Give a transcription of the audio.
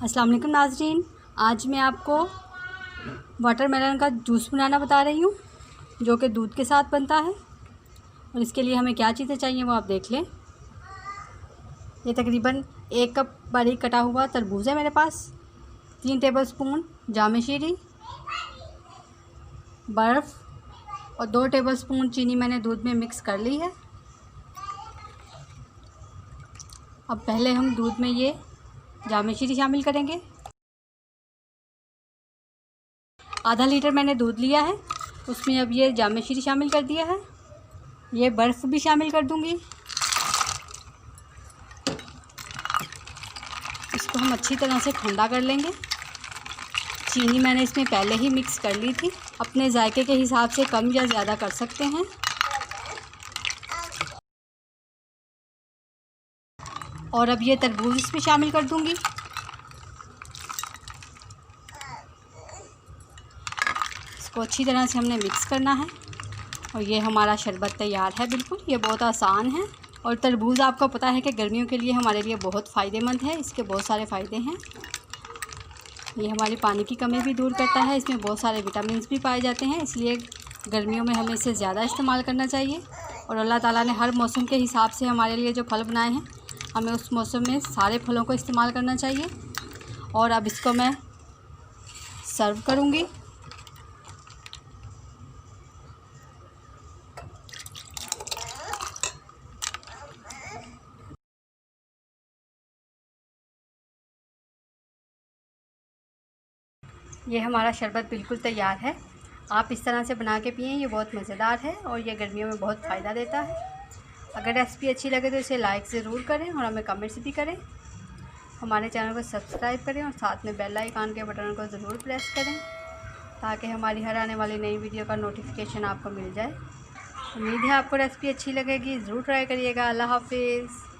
अस्सलाम वालेकुम नाज़रीन, आज मैं आपको वाटरमेलन का जूस बनाना बता रही हूँ जो कि दूध के साथ बनता है। और इसके लिए हमें क्या चीज़ें चाहिए वो आप देख लें। ये तकरीबन 1 कप बारीक कटा हुआ तरबूज है मेरे पास, 3 टेबलस्पून जामे शीरी, बर्फ़ और 2 टेबलस्पून चीनी मैंने दूध में मिक्स कर ली है। अब पहले हम दूध में ये जामे शीरी शामिल करेंगे। आधा लीटर मैंने दूध लिया है, उसमें अब ये जामे शीरी शामिल कर दिया है। ये बर्फ़ भी शामिल कर दूंगी। इसको हम अच्छी तरह से ठंडा कर लेंगे। चीनी मैंने इसमें पहले ही मिक्स कर ली थी, अपने जायके के हिसाब से कम या ज़्यादा कर सकते हैं। और अब ये तरबूज इसमें शामिल कर दूंगी। इसको अच्छी तरह से हमने मिक्स करना है और ये हमारा शरबत तैयार है। बिल्कुल ये बहुत आसान है। और तरबूज़ आपको पता है कि गर्मियों के लिए हमारे लिए बहुत फ़ायदेमंद है। इसके बहुत सारे फ़ायदे हैं। ये हमारी पानी की कमी भी दूर करता है। इसमें बहुत सारे विटामिन भी पाए जाते हैं, इसलिए गर्मियों में हमें इसे ज़्यादा इस्तेमाल करना चाहिए। और अल्लाह ताला ने हर मौसम के हिसाब से हमारे लिए जो फल बनाए हैं, हमें उस मौसम में सारे फलों को इस्तेमाल करना चाहिए। और अब इसको मैं सर्व करूँगी। ये हमारा शरबत बिल्कुल तैयार है। आप इस तरह से बना के पिएं, ये बहुत मज़ेदार है और ये गर्मियों में बहुत फ़ायदा देता है। अगर रेसिपी अच्छी लगे तो इसे लाइक ज़रूर करें और हमें कमेंट्स भी करें। हमारे चैनल को सब्सक्राइब करें और साथ में बेल आइकन के बटन को ज़रूर प्रेस करें ताकि हमारी हर आने वाली नई वीडियो का नोटिफिकेशन आपको मिल जाए। उम्मीद है आपको रेसिपी अच्छी लगेगी, ज़रूर ट्राई करिएगा। अल्लाह हाफिज़।